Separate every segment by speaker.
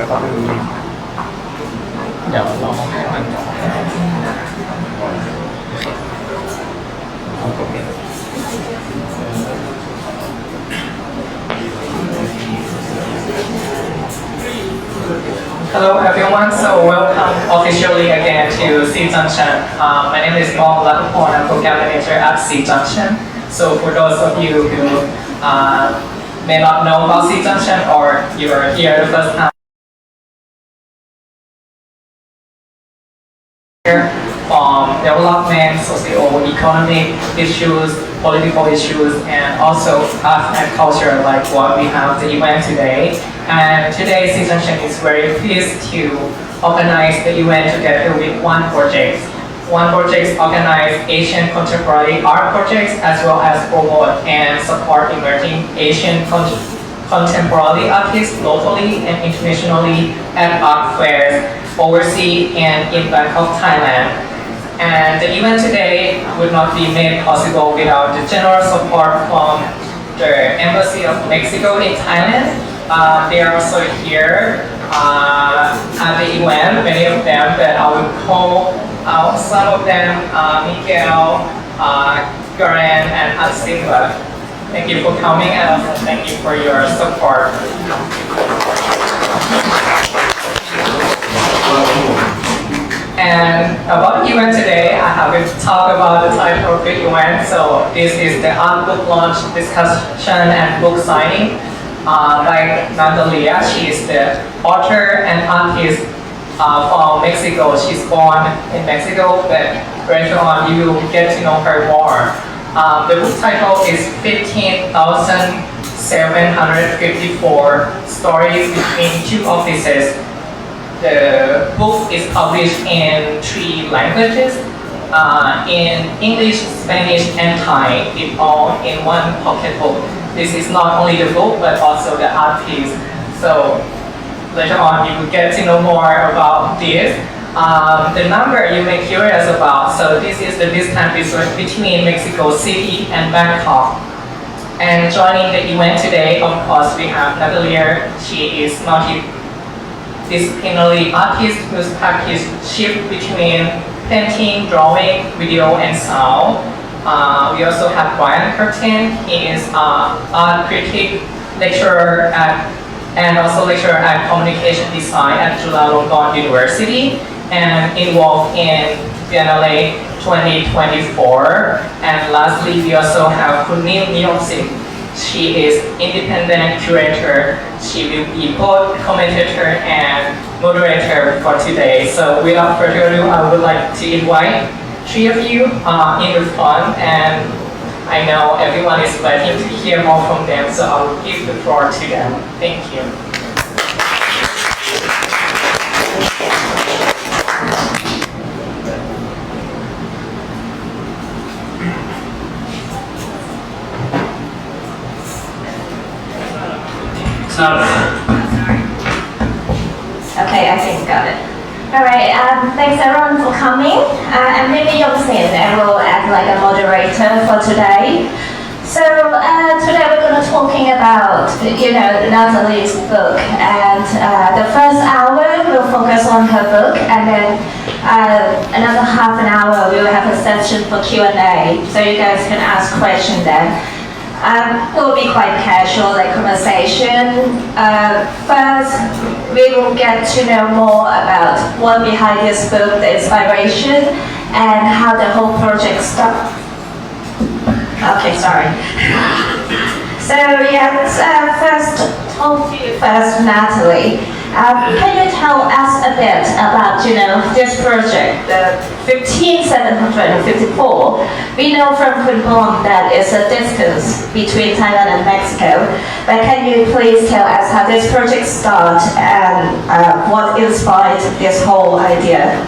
Speaker 1: แล้วก็ไม่รู้ลิงก์
Speaker 2: เดี๋ยวลองให้มันก่อน
Speaker 1: เอาตรงนี้
Speaker 3: Hello everyone, so welcome officially again to SEA Junction. My name is Paul Latapon, I'm program manager at SEA Junction. So for those of you who may not know about SEA Junction or you are here the first time, from development, socio-economic issues, political issues, and also art and culture like what we have the event today. And today, SEA Junction is very pleased to organize the event together with one project. One project organizes Asian contemporary art projects as well as promote and support emerging Asian contemporary artists locally and internationally at art fairs overseas and in Bangkok, Thailand. And the event today would not be made possible without the general support from the Embassy of Mexico in Thailand. They are also here at the event, many of them, but I will call out some of them, Miguel, Curtin, and Silva. Thank you for coming and also thank you for your support. And about the event today, I have to talk about the title of the event. So this is the art book launch discussion and book signing by Natalia. She is the author and artist from Mexico. She's born in Mexico, but later on you will get to know her more. The book title is 15,754 Stories Between Two Offices. The book is published in 3 languages, in English, Spanish, and Thai, it all in one pocket book. This is not only the book, but also the art piece. So later on, you will get to know more about this. The number you may be curious about, so this is the distance between Mexico City and Bangkok. And joining the event today, of course, we have Natalia. She is multidisciplinary artist whose practice shifts between painting, drawing, video, and sound. We also have Curtin. He is art critic, lecturer and also lecturer at communication design at Chulalongkorn University and involved in Biennale 2024. And lastly, we also have Niyomsin. She is independent curator. She will be both commentator and moderator for today. So without further ado, I would like to invite 3 of you in the front, and I know everyone is waiting to hear more from them, so I will give the floor to them. Thank you.
Speaker 4: Okay, I think got it. Alright, thanks everyone for coming. I'm Niyomsin and will act like a moderator for today. So today we're going to talking about, Natalie's book, and the first hour we'll focus on her book, and then another half an hour we will have a session for Q&A, so you guys can ask questions then. It will be quite casual, like conversation. First, we will get to know more about what behind this book, the inspiration, and how the whole project started. Okay, sorry. So first, Natalie. Can you tell us a bit about, this project, the 15,754? We know from Curtin that it's a distance between Thailand and Mexico, but can you please tell us how this project started and what inspired this whole idea?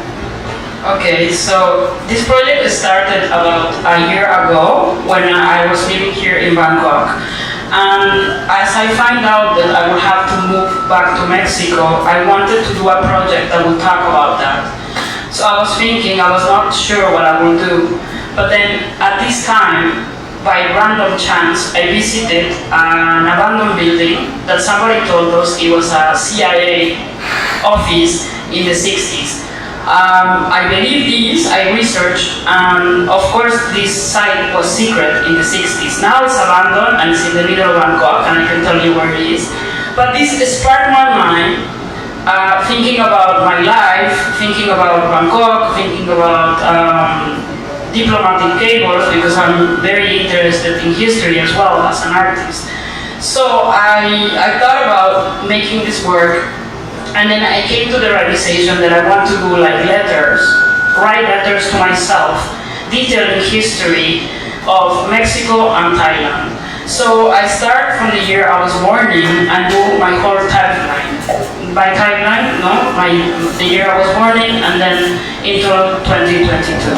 Speaker 5: Okay, so this project started about a year ago when I was living here in Bangkok. And as I find out that I would have to move back to Mexico, I wanted to do a project that would talk about that. So I was thinking, I was not sure what I would do. But then at this time, by random chance, I visited an abandoned building that somebody told us it was a CIA office in the 60s. I believe these, I researched, and of course this site was secret in the 60s. Now it's abandoned and it's in the middle of Bangkok, and I can tell you where it is. But this sparked my mind, thinking about my life, thinking about Bangkok, thinking about diplomatic cables, because I'm very interested in history as well as an artist. So I thought about making this work, and then I came to the realization that I want to do like letters, write letters to myself, detailing history of Mexico and Thailand. So I start from the year I was born in and do my whole timeline. By timeline, the year I was born in, and then into 2022.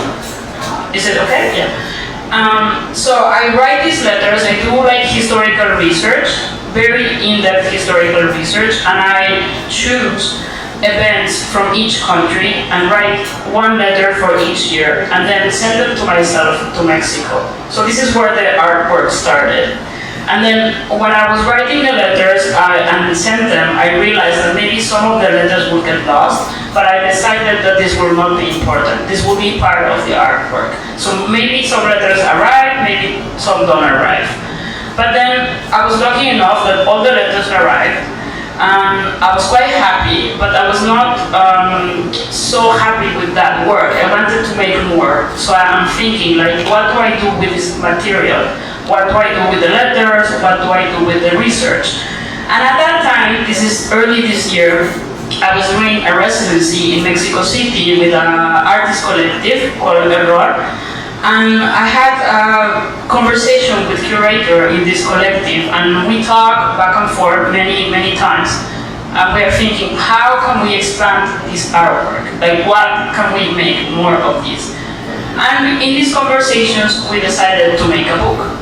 Speaker 5: Is it okay? Yeah. So I write these letters, I do like historical research, very in-depth historical research, and I choose events from each country and write one letter for each year and then send them to myself to Mexico. So this is where the artwork started. And then when I was writing the letters and sent them, I realized that maybe some of the letters would get lost, but I decided that this will not be important. This will be part of the artwork. So maybe some letters arrive, maybe some don't arrive. But then I was lucky enough that all the letters arrived, and I was quite happy, but I was not so happy with that work. I wanted to make more. So I'm thinking, like, what do I do with this material? What do I do with the letters? What do I do with the research? And at that time, this is early this year, I was doing a residency in Mexico City with an artist collective called Curator. And I had a conversation with Curator in this collective, and we talked back and forth many times. And we are thinking, how can we expand this artwork? Like, what can we make more of this? And in these conversations, we decided to make a book.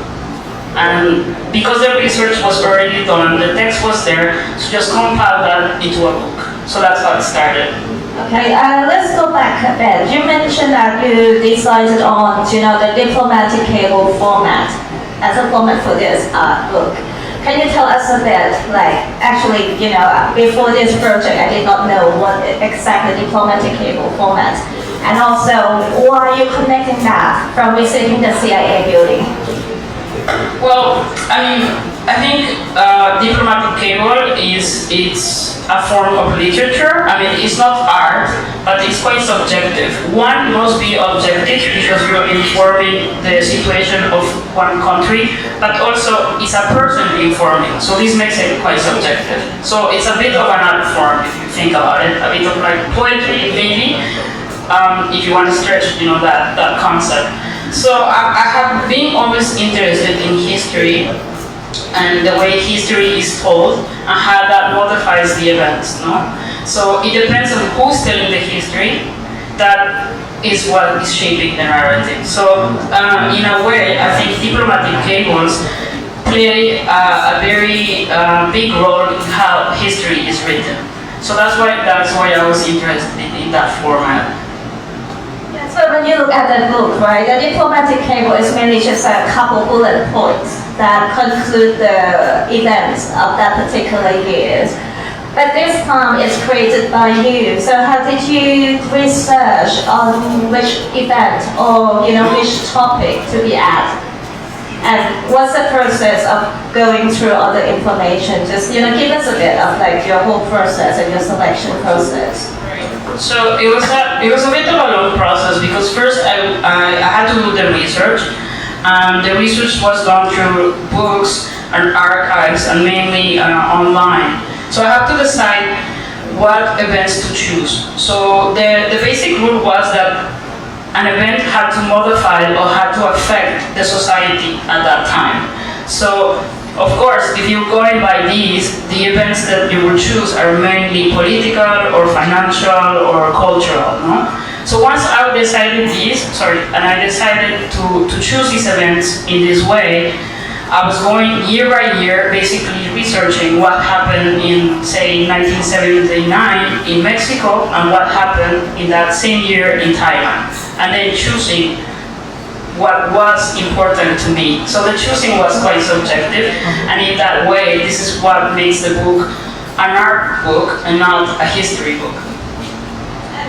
Speaker 5: And because the research was already done, the text was there, so just compile that into a book. So that's how it started.
Speaker 4: Okay, let's go back a bit. You mentioned that you decided on, the diplomatic cable format as a format for this book. Can you tell us a bit, like, actually, before this project, I did not know what exactly diplomatic cable format, and also why are you connecting that from visiting the CIA building?
Speaker 5: Well, I think diplomatic cable it's a form of literature. It's not art, but it's quite subjective. One must be objective because you're informing the situation of one country, but also it's a person informing. So this makes it quite subjective. So it's a bit of an art form if you think about it, a bit of like poetry maybe, if you want to stretch, that concept. So I have been always interested in history and the way history is told and how that modifies the events, So it depends on who's telling the history, that is what is shaping the narrative. So in a way, I think diplomatic cables play a very big role in how history is written. So that's why I was interested in that format.
Speaker 4: So when you look at the book, right, the diplomatic cable is mainly just a couple bullet points that conclude the events of that particular year. But this time it's created by you. So how did you research on which event or which topic to be at? And what's the process of going through all the information? Just give us a bit of like your whole process and your selection process.
Speaker 5: So it was a bit of a long process because first I had to do the research. The research was done through books and archives and mainly online. So I have to decide what events to choose. So the basic rule was that an event had to modify or had to affect the society at that time. So of course, if you're going by these, the events that you will choose are mainly political or financial or cultural, So once I decided and I decided to choose these events in this way, I was going year by year, basically researching what happened in, say, 1979 in Mexico and what happened in that same year in Thailand, and then choosing what was important to me. So the choosing was quite subjective, and in that way, this is what makes the book an art book and not a history book.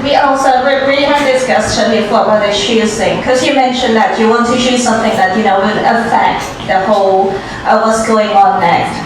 Speaker 4: We had discussion before about the choosing, because you mentioned that you want to choose something that would affect the whole what's going on next.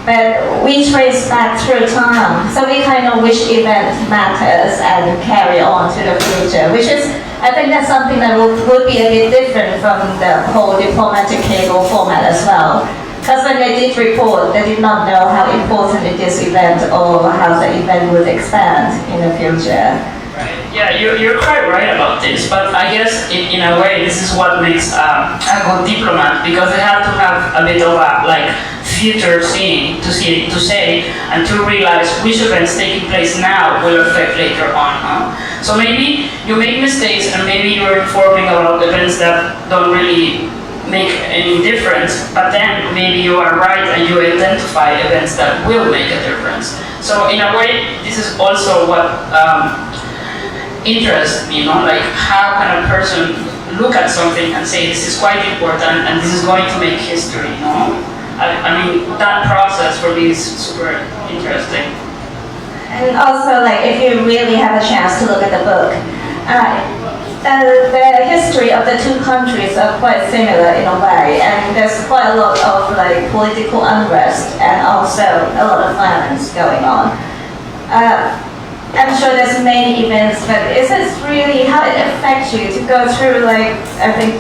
Speaker 4: But we trace back through time, so we kind of which event matters and carry on to the future, which is, I think that's something that would be a bit different from the whole diplomatic cable format as well. Because when they did report, they did not know how important it is event or how the event would expand in the future.
Speaker 5: Right. Yeah, you're quite right about this, but I guess in a way this is what makes a good diplomat, because they have to have a bit of a future seeing to say and to realize which events taking place now will affect later on. Huh? So maybe you make mistakes and maybe you're informing about events that don't really make any difference, but then maybe you are right and you identify events that will make a difference. So in a way, this is also what interests me, how can a person look at something and say this is quite important and this is going to make history, I mean, that process for me is super interesting.
Speaker 4: And also, if you really have a chance to look at the book, the history of the two countries are quite similar in a way, and there's quite a lot of political unrest and also a lot of violence going on. I'm sure there's many events, but is this really how it affects you to go through I think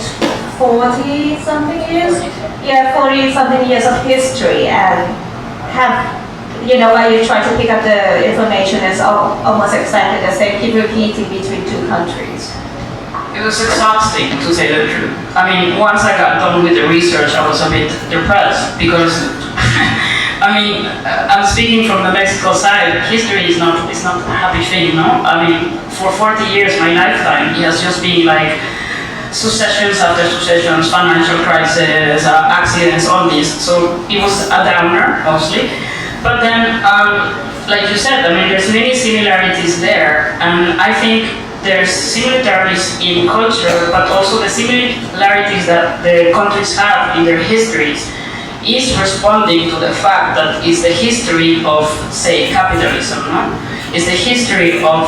Speaker 4: 40 something years? Yeah, 40 something years of history and have while you try to pick up the information is almost exactly the same, keep repeating between two countries.
Speaker 5: It was exhausting, to say the truth. I mean, once I got done with the research, I was a bit depressed because, I mean, I'm speaking from the Mexico side. History is not a happy thing, no? I mean, for 40 years, my lifetime, it has just been successions after successions, financial crisis, accidents, all this. So it was a downer, obviously. But then, like you said, I mean, there's many similarities there, and I think there's similarities in culture, but also the similarities that the countries have in their histories is responding to the fact that it's the history of, say, capitalism, no? It's the history of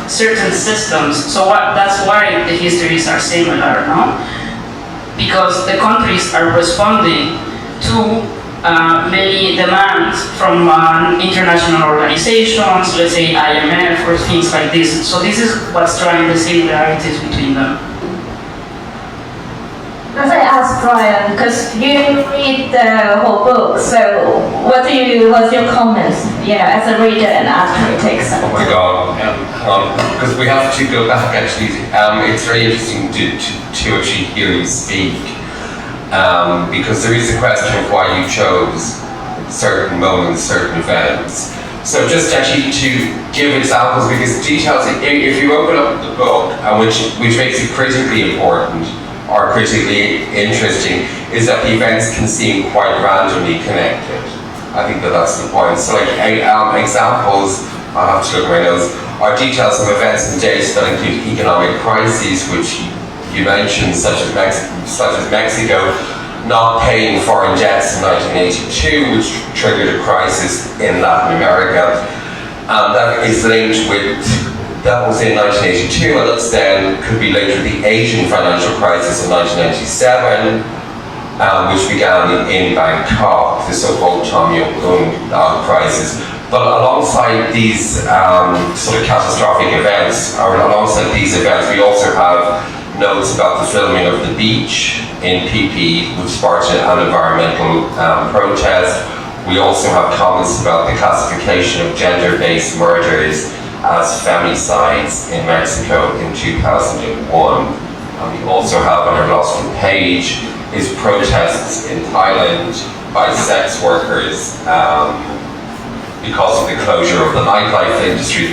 Speaker 5: certain systems. So that's why the histories are similar, no? Because the countries are responding to many demands from international organizations, let's say IMF or things like this. So this is what's driving the similarities between them.
Speaker 4: As I asked Brian, because you read the whole book, so what's your comments, as a reader and as critics?
Speaker 1: Oh my God, because we have to go back actually. It's very interesting to actually hear you speak. Because there is a question of why you chose certain moments, certain events. So just actually to give examples, because details, if you open up the book, which makes it critically important or critically interesting, is that the events can seem quite randomly connected. I think that's the point. So examples, I'll have to look at my notes, are details of events and dates that include economic crises, which you mentioned, such as Mexico not paying foreign debts in 1982, which triggered a crisis in Latin America. That is linked with, that was in 1982, and that's then could be linked with the Asian financial crisis in 1997, which began in Bangkok, the so-called Tom Yum crisis. But alongside these sort of catastrophic events, or alongside these events, we also have notes about the filming of The Beach in PP, which sparked an environmental protest. We also have comments about the classification of gender-based murders as femicides in Mexico in 2001. And we also have on our last page is protests in Thailand by sex workers because of the closure of the nightlife industry,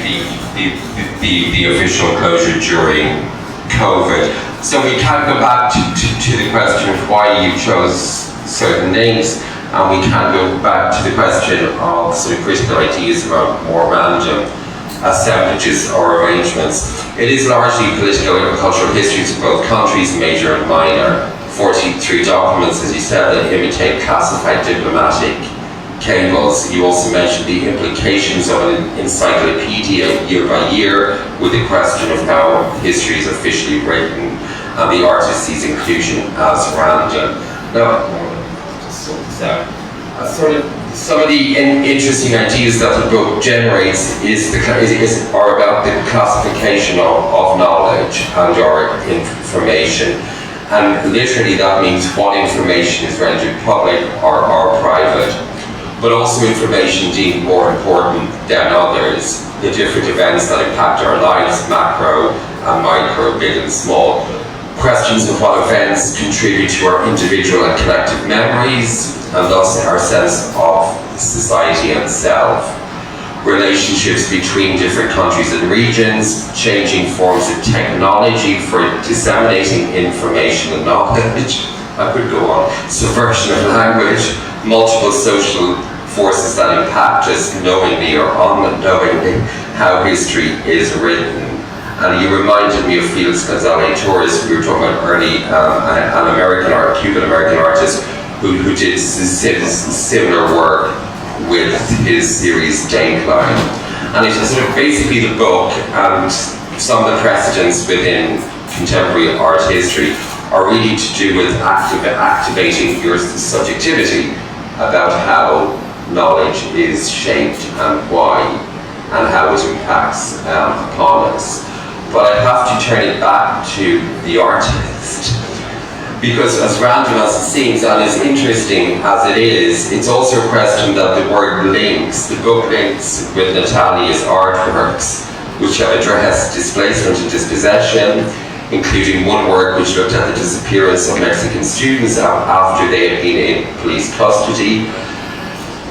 Speaker 1: the official closure during COVID. So we can go back to the question of why you chose certain names, and we can go back to the question of sort of critical ideas about more random assemblages or arrangements. It is largely political and cultural histories of both countries, major and minor. 43 documents, as you said, that imitate classified diplomatic cables. You also mentioned the implications of an encyclopedia year by year, with the question of how history is officially written and the artist's inclusion as random. Now, some of the interesting ideas that the book generates are about the classification of knowledge and our information. And literally that means what information is rendered public or private, but also information deemed more important than others, the different events that impact our lives, macro and micro, big and small. Questions of what events contribute to our individual and collective memories, and thus our sense of society and self. Relationships between different countries and regions, changing forms of technology for disseminating information and knowledge. I could go on. Subversion of language, multiple social forces that impact us knowingly or unknowingly how history is written. And you reminded me of Felix González Torres. We were talking about early, an Cuban-American artist who did similar work with his series Dankline. And it is basically the book and some of the precedents within contemporary art history are really to do with activating your subjectivity about how knowledge is shaped and why, and how it impacts upon us. But I have to turn it back to the artist, because as random as it seems and as interesting as it is, it's also a question that the word links. The book links with Natalia's artworks, which have addressed displacement and dispossession, including one work which looked at the disappearance of Mexican students after they had been in police custody,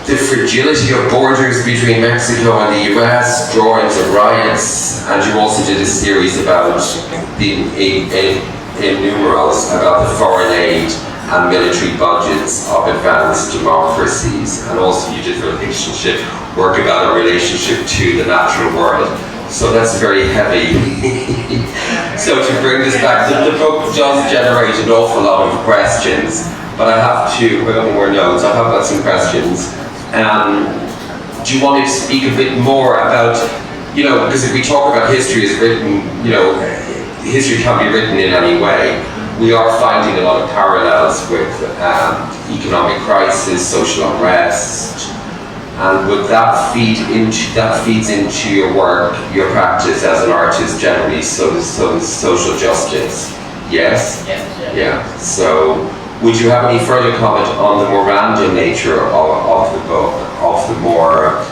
Speaker 1: the fragility of borders between Mexico and the US, drawings of riots, and you also did a series about in numerals about the foreign aid and military budgets of advanced democracies, and also you did relationship work about a relationship to the natural world. So that's very heavy. So to bring this back, the book does generate an awful lot of questions, but I have to, I've got more notes, I have got some questions. Do you want me to speak a bit more about, because if we talk about history as written, history can be written in any way. We are finding a lot of parallels with economic crisis, social unrest, and would that feeds into your work, your practice as an artist generally, so social justice? Yes?
Speaker 3: Yes.
Speaker 1: Yeah. So, would you have any further comment on the more random nature of the book, of the more,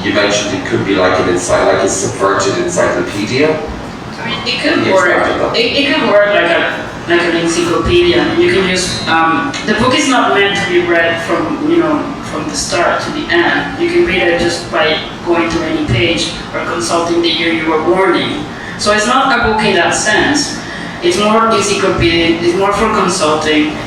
Speaker 1: you mentioned it could be like a subverted encyclopedia?
Speaker 5: I mean, it could work. It could work like an encyclopedia. You can use the book is not meant to be read from the start to the end. You can read it just by going to any page or consulting the year you were born in. So it's not a book in that sense. It's more encyclopedic. It's more for consulting.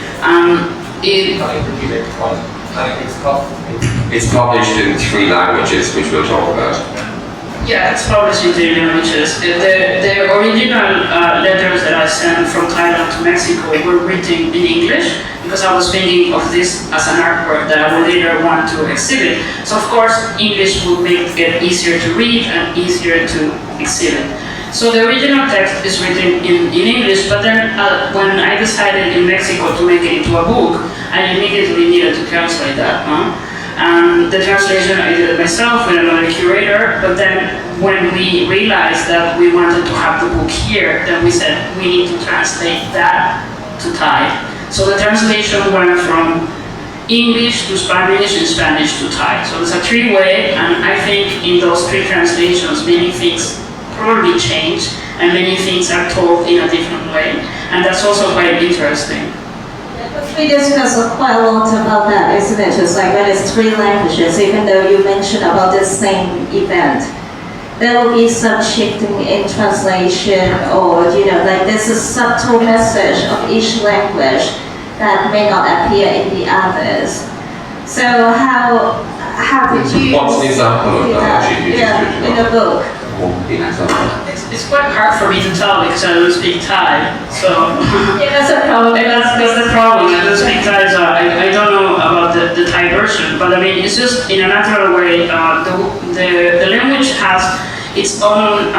Speaker 1: It's published in 3 languages, which we'll talk about.
Speaker 5: Yeah, it's published in 3 languages. The original letters that I sent from Thailand to Mexico were written in English, because I was thinking of this as an artwork that I would later want to exhibit. So of course, English would make it easier to read and easier to exhibit. So the original text is written in English, but then when I decided in Mexico to make it into a book, I immediately needed to translate that. And the translation I did it myself with another curator, but then when we realized that we wanted to have the book here, then we said we need to translate that to Thai. So the translation went from English to Spanish and Spanish to Thai. So it's a 3-way, and I think in those 3 translations many things probably change and many things are told in a different way, and that's also quite interesting.
Speaker 4: We discussed quite a lot about that, isn't it? Just like when it's 3 languages, even though you mentioned about the same event, there will be some shifting in translation, or like there's a subtle message of each language that may not appear in the others. So how did you?
Speaker 1: What's an example of that?
Speaker 4: Yeah, in the book.
Speaker 1: in example?
Speaker 5: It's quite hard for me to tell because I don't speak Thai, so
Speaker 4: Yeah, that's a problem.
Speaker 5: and that's the problem. I don't speak Thai, so I don't know about the Thai version. But I mean, it's just in a natural way. The language has its own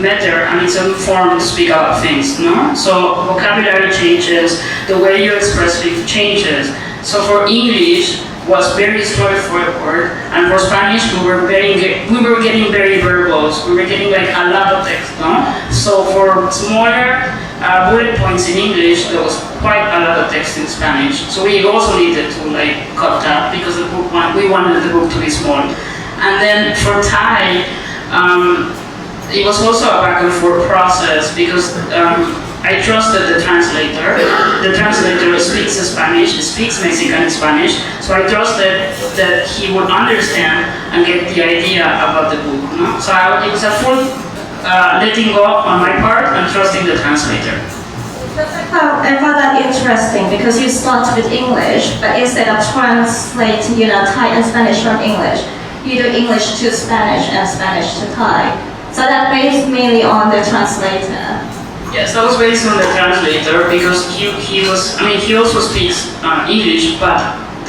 Speaker 5: matter and its own form to speak about things, no? So vocabulary changes, the way you express things changes. So for English was very straightforward, and for Spanish we were getting very verbose. We were getting like a lot of text, no? So for smaller bullet points in English, there was quite a lot of text in Spanish. So we also needed to like cut that because we wanted the book to be small. And then for Thai, it was also a back and forth process because I trusted the translator. The translator speaks Spanish, speaks Mexican Spanish, so I trusted that he would understand and get the idea about the book. No? So it was a full letting go on my part and trusting the translator.
Speaker 4: I found that interesting because you start with English, but instead of translating, Thai and Spanish from English, you do English to Spanish and Spanish to Thai. So that based mainly on the translator.
Speaker 5: Yes, that was based on the translator because he also speaks English, but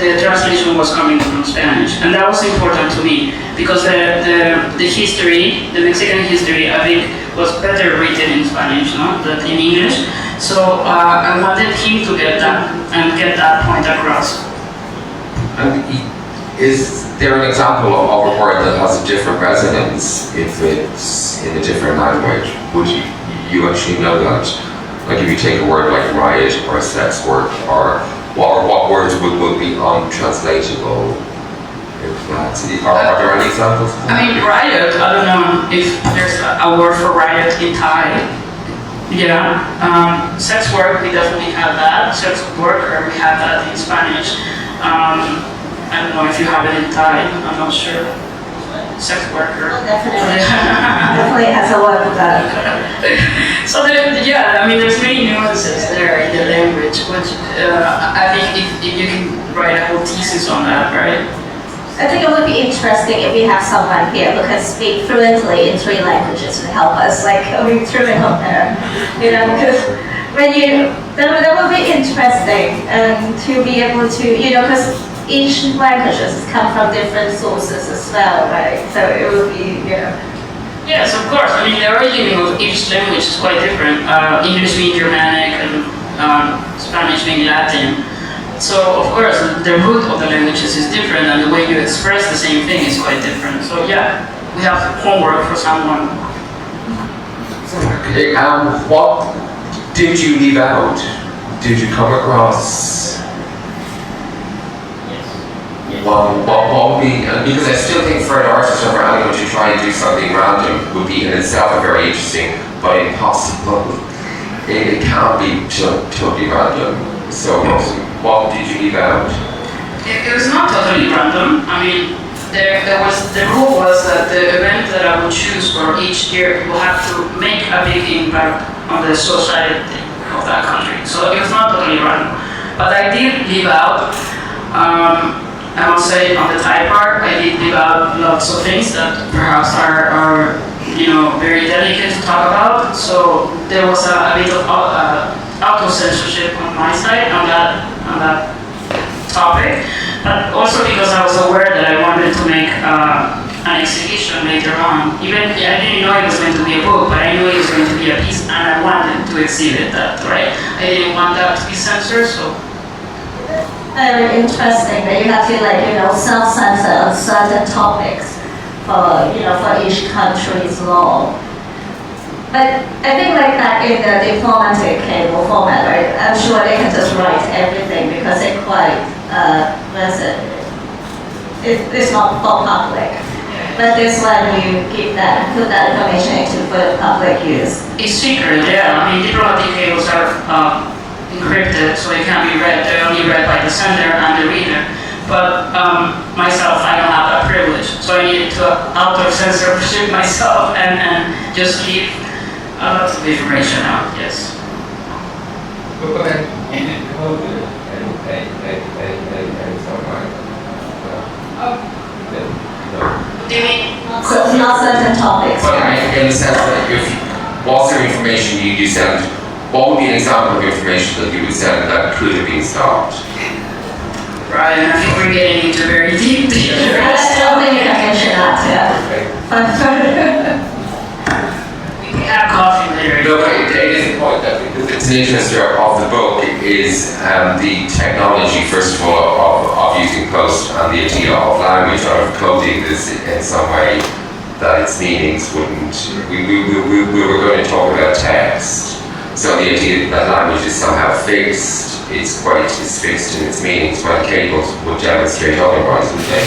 Speaker 5: the translation was coming from Spanish, and that was important to me because the history, the Mexican history, I think was better written in Spanish, than in English. So I wanted him to get that and get that point across.
Speaker 1: And is there an example of a word that has a different resonance if it's in a different language? Would you actually know that? Like if you take a word like riot or a sex word, or what words would be untranslatable? Are there any examples?
Speaker 5: I mean, riot, I don't know if there's a word for riot in Thai. Yeah, sex work, we definitely have that. Sex worker, we have that in Spanish. I don't know if you have it in Thai, I'm not sure. Sex worker.
Speaker 4: Definitely. Definitely has a word for that.
Speaker 5: So there's many nuances there in the language, which I think if you can write a whole thesis on that, right?
Speaker 4: I think it would be interesting if we have someone here who can speak fluently in 3 languages to help us, like going through it up there. Because that would be interesting to be able to, because each language has come from different sources as well, right? So it would be,
Speaker 5: Yes, of course. I mean, the origin of each language is quite different. English being Germanic and Spanish being Latin. So, of course, the root of the languages is different and the way you express the same thing is quite different. So, yeah, we have homework for someone.
Speaker 1: Okay, what did you leave out? Did you come across what would be, because I still think for an artist or for anyone to try and do something random would be in itself a very interesting but impossible. It can't be totally random. So what did you leave out?
Speaker 5: It was not totally random. I mean, the rule was that the event that I would choose for each year will have to make a big impact on the society of that country. So it was not totally random. But I did leave out, I must say on the Thai part, I did leave out lots of things that perhaps are very delicate to talk about. So there was a bit of auto-censorship on my side on that topic, but also because I was aware that I wanted to make an exhibition later on. Even I didn't know it was going to be a book, but I knew it was going to be a piece, and I wanted to exhibit that. Right? I didn't want that to be censored, so.
Speaker 4: Very interesting that you have to self-censor on certain topics for each country's law. But I think like that in the diplomatic cable format, right? I'm sure they can just write everything because it's quite it's not for public. But this one you put that information into for public use.
Speaker 5: It's secret, yeah. I mean, diplomatic cables are encrypted, so it can't be read. They're only read by the sender and the reader. But myself, I don't have that privilege, so I needed to auto-censorship myself and just keep lots of information out. Yes. Do you mean?
Speaker 4: not certain topics.
Speaker 1: But in the sense that if was there information you sent, what would be an example of information that you would send that could have been stopped?
Speaker 5: Right, and I think we're getting into very deep
Speaker 4: I don't think you can mention that, yeah.
Speaker 5: We have coffee later.
Speaker 1: No, but it is a point that it's an interest of the book is the technology, first of all, of using post and the idea of language or of coding this in some way that its meanings wouldn't. We were going to talk about text, so the idea that language is somehow fixed. It's fixed in its meanings, while cables would demonstrate otherwise, wouldn't they?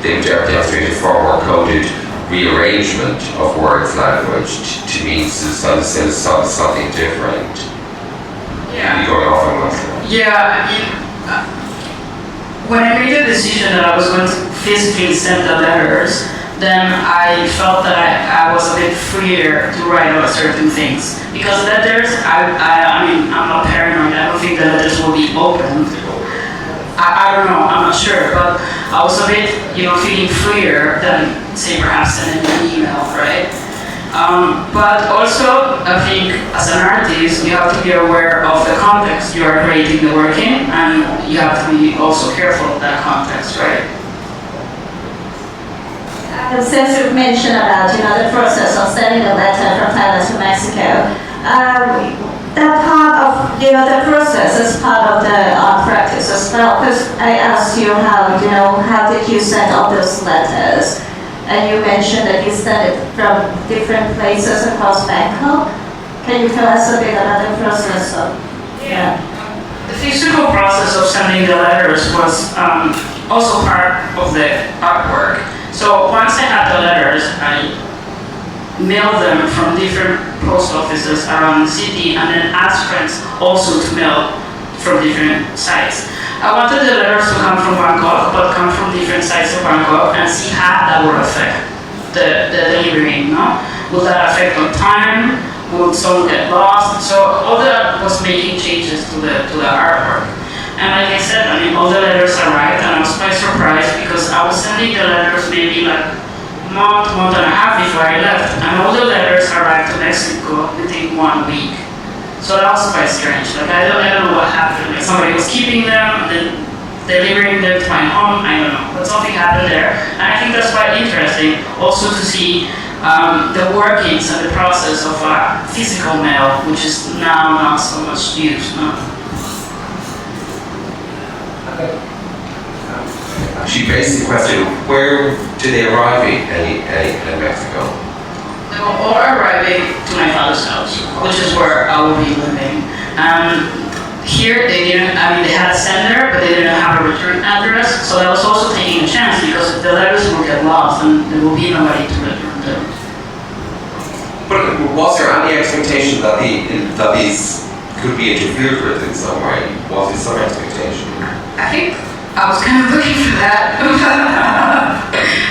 Speaker 1: They would demonstrate a far more coded rearrangement of words language to mean something different.
Speaker 5: Yeah.
Speaker 1: You're going off on one side.
Speaker 5: Yeah, I mean, when I made the decision that I was going to physically send the letters, then I felt that I was a bit freer to write about certain things. Because letters, I mean, I'm not paranoid, I don't think the letters will be open. I don't know, I'm not sure, but I was a bit, feeling freer than, say, perhaps sending an email, right? But also, I think as an artist, you have to be aware of the context you are creating the work in, and you have to be also careful of that context, right?
Speaker 4: Since you mentioned about the process of sending a letter from Thailand to Mexico, that part of the process is part of the art practice as well. Because I asked you how did you send all those letters, and you mentioned that you sent it from different places across Bangkok. Can you tell us a bit about the process of? Yeah.
Speaker 5: The physical process of sending the letters was also part of the artwork. So once I had the letters, I mailed them from different post offices around the city and then asked friends also to mail from different sites. I wanted the letters to come from Bangkok, but come from different sites of Bangkok and see how that would affect the delivery, Would that affect on time? Would some get lost? So all that was making changes to the artwork. And like I said, all the letters arrived, and I was quite surprised because I was sending the letters maybe like a month and a half before I left, and all the letters arrived to Mexico within 1 week. So that was quite strange. Like I don't know what happened. Like somebody was keeping them, and then delivering them to my home. I don't know, but something happened there, and I think that's quite interesting. Also to see the workings and the process of physical mail, which is now not so much used.
Speaker 1: She based the question, where did they arrive in Mexico?
Speaker 5: They were all arriving to my father's house, which is where I will be living. Here they didn't, they had a sender, but they didn't have a return address, so I was also taking a chance because if the letters will get lost, then there will be nobody to return them.
Speaker 1: But was there any expectation that these could be interfered with in some way? Was there some expectation?
Speaker 5: I think I was kind of looking for that.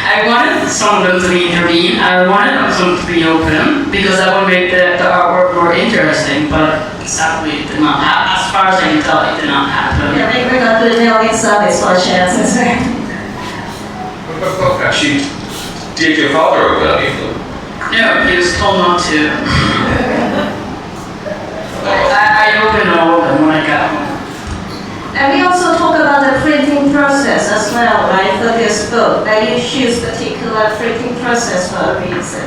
Speaker 5: I wanted some of them to be intervened. I wanted some to be open because that would make the artwork more interesting. But sadly, it did not happen. As far as I can tell, it did not happen.
Speaker 4: Yeah, maybe we got the mailing service for chances.
Speaker 1: Actually, did your father open any of them?
Speaker 5: No, he was told not to. I opened all of them when I got home.
Speaker 4: And we also talk about the printing process as well, right, for this book. That you choose particular printing process for a reason.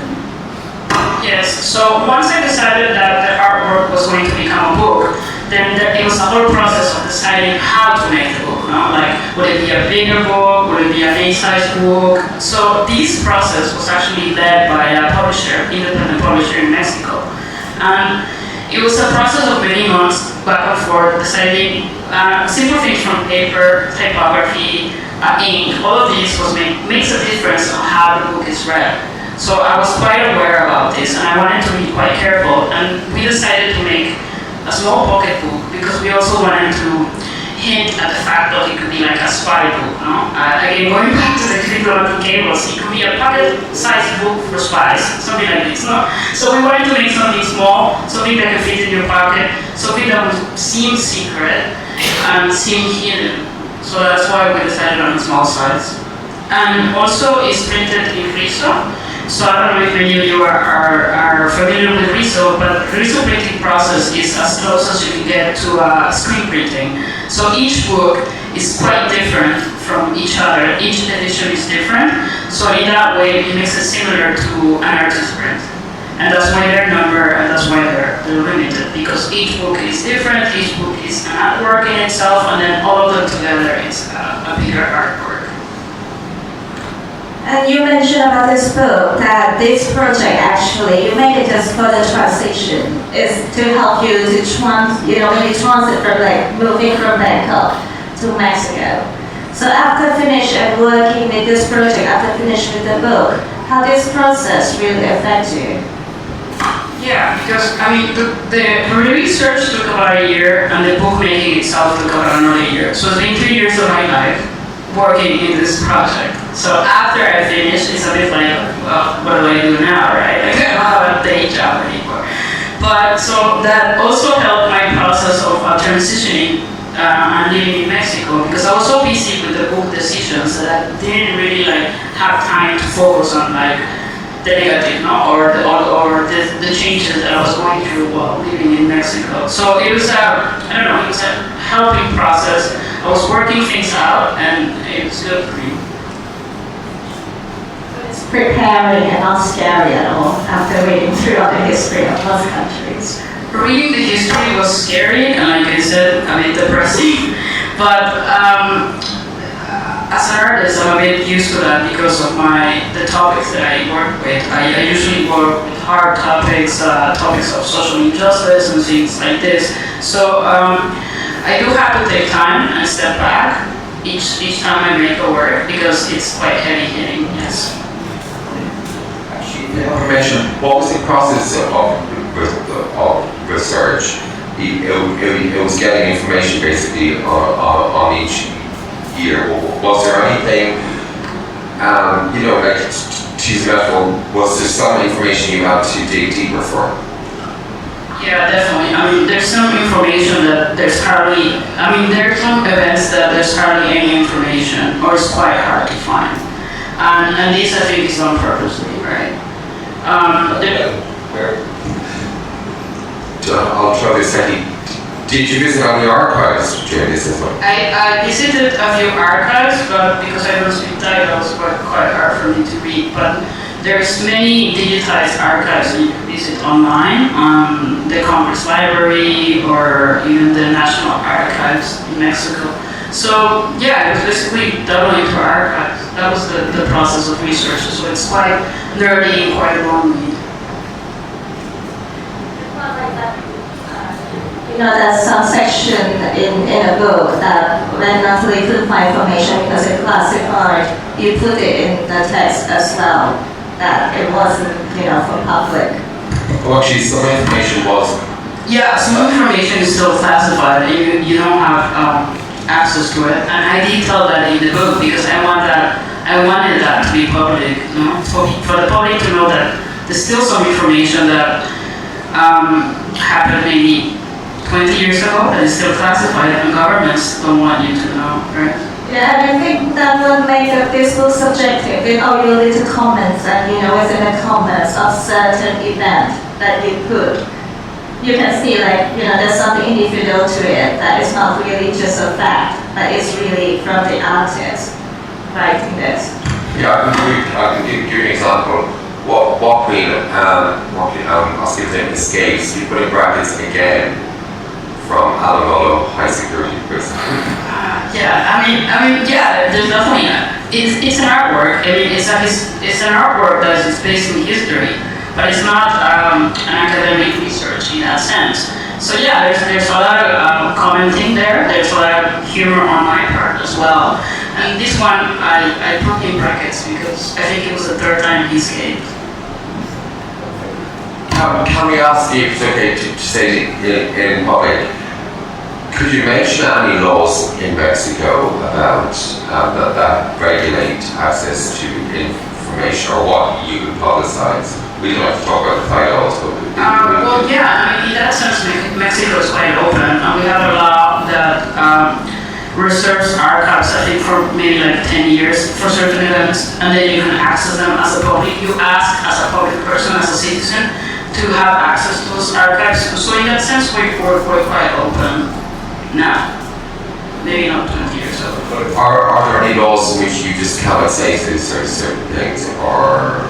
Speaker 5: Yes, so once I decided that the artwork was going to become a book, then it was a whole process of deciding how to make the book. Like, would it be a bigger book? Would it be an A-size book? So this process was actually led by a publisher, independent publisher in Mexico. And it was a process of many months back and forth, deciding simple things from paper, typography, ink. All of these makes a difference on how the book is read. So I was quite aware about this, and I wanted to be quite careful. And we decided to make a small pocket book because we also wanted to hint at the fact that it could be like a spy book. Again, going back to the diplomatic cables, it could be a pocket-sized book for spies, something like this. So we wanted to make something small, something that could fit in your pocket, something that would seem secret and seem hidden. So that's why we decided on a small size. And also it's printed in Friso. So I don't know if any of you are familiar with Riso, but the Riso printing process is as close as you can get to screen printing. So each book is quite different from each other. Each edition is different. So in that way, it makes it similar to an artist print. And that's why they're numbered, and that's why they're limited, because each book is different, each book is an artwork in itself, and then all of them together is a bigger artwork.
Speaker 4: And you mentioned about this book that this project actually, you made it just for the transition, is to help you to maybe transit from moving from Bangkok to Mexico. So after finish and working with this project, after finish with the book, how this process really affect you?
Speaker 5: Yeah, because the research took about a year, and the book making itself took about another year. So it's been 3 years of my life working in this project. So after I finish, it's a bit like, well, what do I do now, right? Like, I don't have a day job anymore. But so that also helped my process of transitioning and living in Mexico, because I was so busy with the book decisions that I didn't really have time to focus on the negative, or the changes that I was going through while living in Mexico. So it was it was a helping process. I was working things out, and it was good for me.
Speaker 4: It's preparing and not scary at all after reading through all the history of most countries.
Speaker 5: Reading the history was scary, and like I said, depressing. But as an artist, I'm a bit used to that because of the topics that I work with. I usually work with hard topics, topics of social injustice and things like this. So I do have to take time and step back each time I make a work, because it's quite heavy hitting. Yes.
Speaker 1: Actually, the information. What was the process of research? It was getting information basically on each year. Was there anything, was there some information you had to dig deeper for?
Speaker 5: Yeah, definitely. There's some information that there's hardly, there are some events that there's hardly any information, or it's quite hard to find. And this, I think, is on purposely, right?
Speaker 1: I'll try this second. Did you visit any archives during this as well?
Speaker 5: I visited a few archives, but because I don't speak Thai, it was quite hard for me to read. But there's many digitized archives that you can visit online, the Congress Library or even the National Archives in Mexico. So yeah, it was basically doubling through archives. That was the process of research. So it's quite nerdy and quite long read.
Speaker 4: There's some section in a book that when Natalia couldn't find information because it's classified, you put it in the text as well, that it wasn't, for public.
Speaker 1: Well, actually, some information was.
Speaker 5: Yeah, some information is still classified, and you don't have access to it. And I detailed that in the book because I wanted that to be public, for the public to know that there's still some information that happened maybe 20 years ago that is still classified, and governments don't want you to know, right?
Speaker 4: Yeah, and I think that would make this book subjective in all your little comments and, within the comments of certain event that you put. You can see there's something individual to it that is not really just a fact, but it's really from the artist writing this.
Speaker 1: Yeah, I can give you an example. What Queen, I'll skip the escapes, we put in brackets again from Alamolo High Security Prison.
Speaker 5: Yeah, there's definitely it's an artwork. It's an artwork that is based in history, but it's not an academic research in that sense. So yeah, there's a lot of commenting there. There's a lot of humor on my part as well. And this one I put in brackets because I think it was the third time he escaped.
Speaker 1: Can we ask you, if it's okay to say it in public, could you mention any laws in Mexico about that regulate access to information, or what you could publicize? We don't have to talk about the Thai laws, but
Speaker 5: well, yeah, in that sense, Mexico is quite open, and we have a law that reserves archives, I think for maybe like 10 years for certain events, and then you can access them as a public. You ask as a public person, as a citizen, to have access to those archives. So in that sense, we're quite open now. Maybe not 20 years ago.
Speaker 1: Are there any laws in which you just cannot say certain things, or?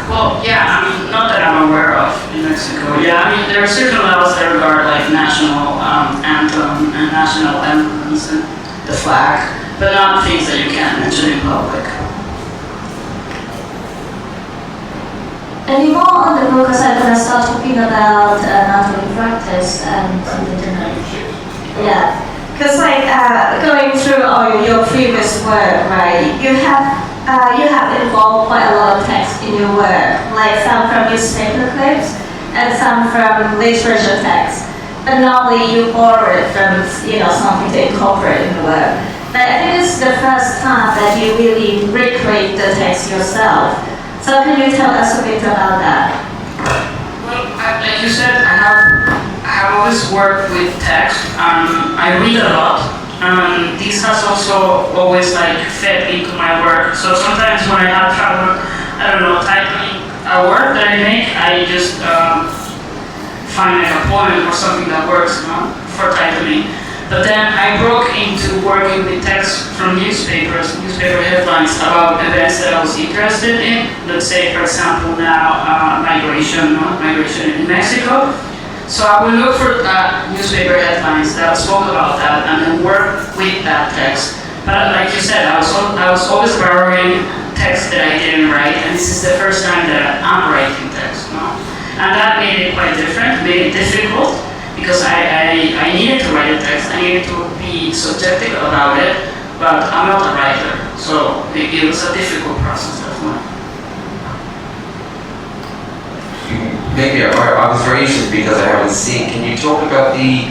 Speaker 5: Well, yeah, I mean, not that I'm aware of in Mexico. Yeah, I mean, there are certain laws that regard like national anthem and national emblems and the flag, but not things that you can't mention in public.
Speaker 4: Any more on the book? Because I'm going to start talking about anatomy practice and yeah, because like going through all your previous work, right? You have involved quite a lot of text in your work, like some from newspaper clips and some from literature text. But normally you borrow it from something to incorporate in the work. But I think it's the first time that you really recreate the text yourself. So can you tell us a bit about that?
Speaker 5: Well, like you said, I have always worked with text. I read a lot. This has also always like fed into my work. So sometimes when I have trouble, I don't know, typing a word that I make, I just find like a poem or something that works, for titling. But then I broke into working with text from newspaper headlines about events that I was interested in. Let's say, for example, now migration in Mexico. So I would look for newspaper headlines that spoke about that and then work with that text. But like you said, I was always borrowing text that I didn't write, and this is the first time that I'm writing text. And that made it quite different, made it difficult. Because I needed to write a text, I needed to be subjective about it, but I'm not a writer, so it was a difficult process as well.
Speaker 1: Maybe I was very interested because I haven't seen. Can you talk about you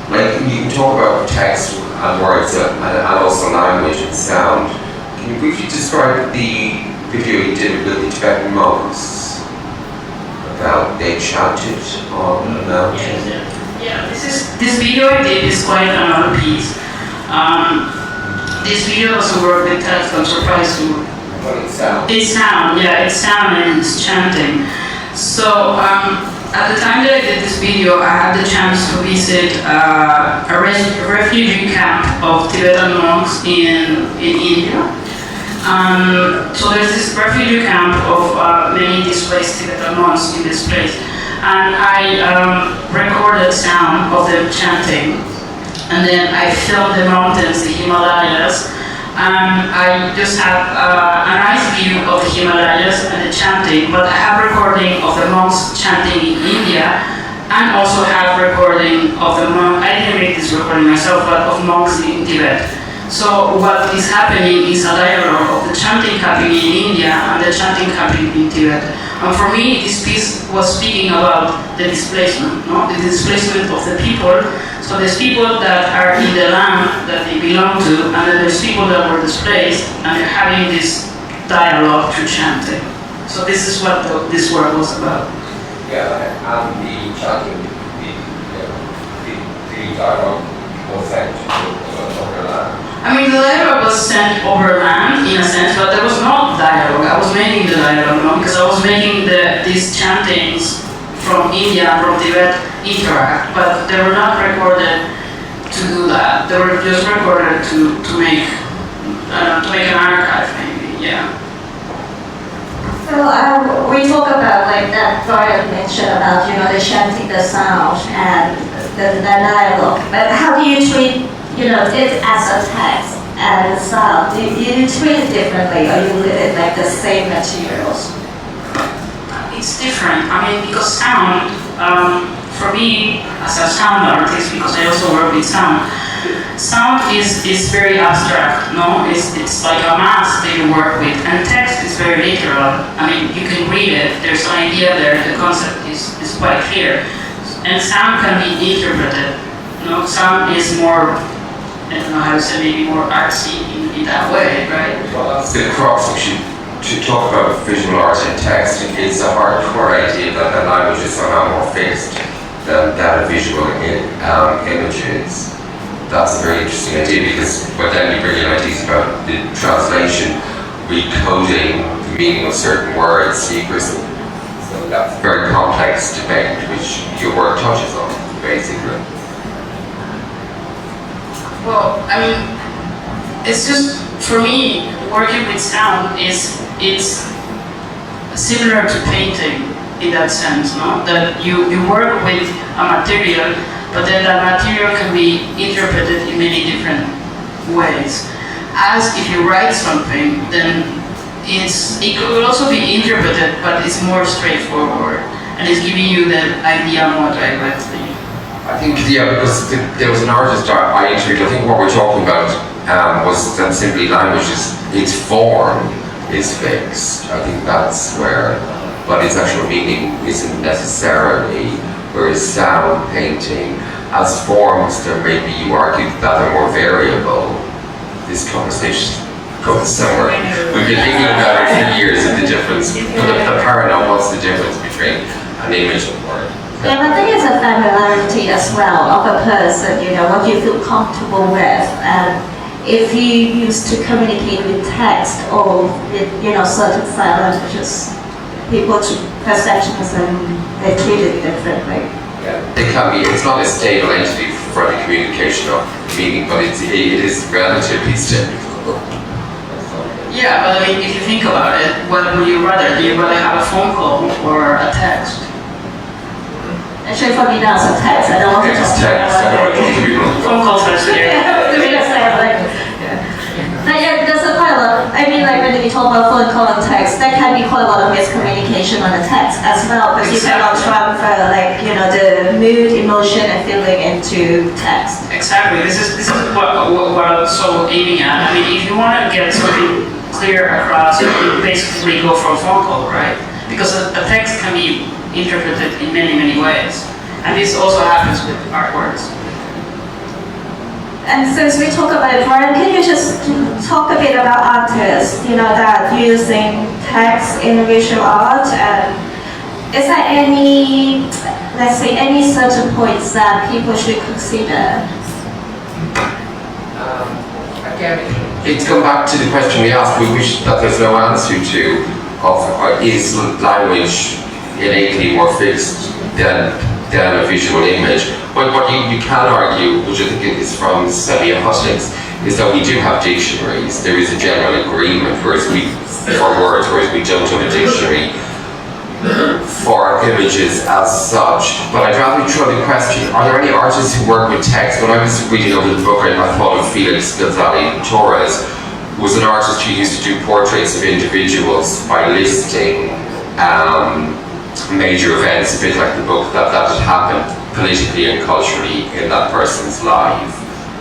Speaker 1: can talk about text and words and also language and sound. Can you briefly describe the video you did with the Tibetan monks about they chanted on the mountain?
Speaker 5: Yeah, this video I did is quite another piece. This video doesn't work with text, I'm surprised to.
Speaker 1: But it's sound.
Speaker 5: It's sound, yeah, it's sound and it's chanting. So at the time that I did this video, I had the chance to visit a refugee camp of Tibetan monks in India. So there's this refugee camp of many displaced Tibetan monks in this place. And I recorded sound of them chanting, and then I filmed the mountains, the Himalayas, and I just have a nice view of the Himalayas and the chanting, but I have recording of the monks chanting in India, and also have recording of the monks, I didn't make this recording myself, but of monks in Tibet. So what is happening is a dialogue of the chanting happening in India and the chanting happening in Tibet. And for me, this piece was speaking about the displacement, the displacement of the people. So there's people that are in the land that they belong to, and then there's people that were displaced, and they're having this dialogue through chanting. So this is what this work was about.
Speaker 1: Yeah, and the chanting, the dialogue was sent over land.
Speaker 5: I mean, the dialogue was sent over land in a sense, but there was no dialogue. I was making the dialogue, because I was making these chantings from India, from Tibet, interact, but they were not recorded to do that. They were just recorded to make an archive, maybe. Yeah.
Speaker 4: So we talk about like that Brian mentioned about the chanting, the sound, and the dialogue. But how do you treat it as a text and sound? Do you treat it differently, or you look at like the same materials?
Speaker 5: It's different. I mean, because sound, for me as a sound artist, because I also work with sound is very abstract. It's like a mask that you work with, and text is very literal. I mean, you can read it. There's an idea there. The concept is quite clear, and sound can be interpreted. Sound is more, I don't know how to say, maybe more artsy in that way, right?
Speaker 1: Well, that's the crux to talk about visual art and text. It's a hardcore idea that the language is somehow more fixed. than visual images. That's a very interesting idea because then you bring in ideas about the translation, recoding the meaning of certain words, secrets. So that's a very complex debate which your work touches on, basically.
Speaker 5: Well, I mean, it's just, for me, working with sound it's similar to painting in that sense, no? That you work with a material, but then that material can be interpreted in many different ways. As if you write something, then it could also be interpreted, but it's more straightforward, and it's giving you the idea more directly.
Speaker 1: I think, yeah, because there was an artist I interviewed, I think what we're talking about was that simply language its form is fixed. I think that's where, but its actual meaning isn't necessarily, whereas sound, painting, as forms, there may be, you argue that they're more variable. This conversation goes somewhere. We've been thinking about it for years of the difference, the parallel, what's the difference between an image and word?
Speaker 4: Yeah, but there is a familiarity as well of a person, you know, what you feel comfortable with. And if you used to communicate with text or with, you know, certain sign languages, people's perceptions and they treat it differently.
Speaker 1: Yeah, it can be, it's not a stable entity for the communication of meaning, but it is relatively stable.
Speaker 5: Yeah, but I mean, if you think about it, what would you rather? Do you rather have a phone call or a text?
Speaker 4: Actually, for me now it's a text. I don't want to
Speaker 1: It's
Speaker 4: talk
Speaker 1: text, I don't want to
Speaker 5: Phone calls are scary.
Speaker 4: There's a quite a lot. I mean, like when we talk about phone call and text, there can be quite a lot of miscommunication on the text as well, because you cannot transfer, like, you know, the mood, emotion, and feeling into text.
Speaker 5: Exactly. This is what I'm so aiming at. I mean, if you want to get something clear across, you basically go for a phone call, right? Because a text can be interpreted in many ways, and this also happens with artworks.
Speaker 4: And since we talk about Brian, can you just talk a bit about artists, you know, that using text in visual art? And is there any, let's say, any certain points that people should consider?
Speaker 2: Again,
Speaker 1: It's come back to the question we asked, we wish that there's no answer to, of is language innately more fixed than a visual image. But what you can argue, which I think is from semiotics, is that we do have dictionaries. There is a general agreement, whereas for words, whereas we don't have a dictionary for images as such. But I'd rather throw the question, are there any artists who work with text? When I was reading over the book, I thought of Felix González Torres, who was an artist who used to do portraits of individuals by listing major events, a bit like the book that had happened politically and culturally in that person's life.